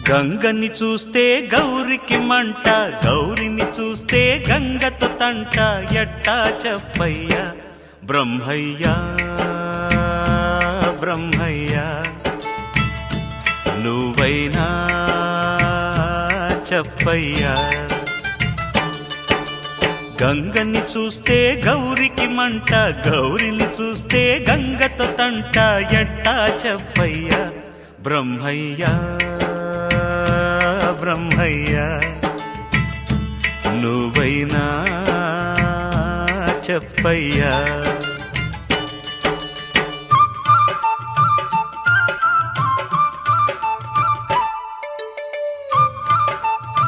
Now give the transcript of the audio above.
గంగని చూస్తే గౌరికి మంట, గౌరిని చూస్తే గంగతో తంట. ఎట్టా చెప్పయ్యా బ్రహ్మయ్యా బ్రహ్మయ్యా, నువ్వైనా చెప్పయ్యా. గంగని చూస్తే గౌరికి మంట, గౌరిని చూస్తే గంగతో తంట. ఎట్టా చెప్పయ్యా బ్రహ్మయ్యా బ్రహ్మయ్యా, నువ్వైనా చెప్పయ్యా.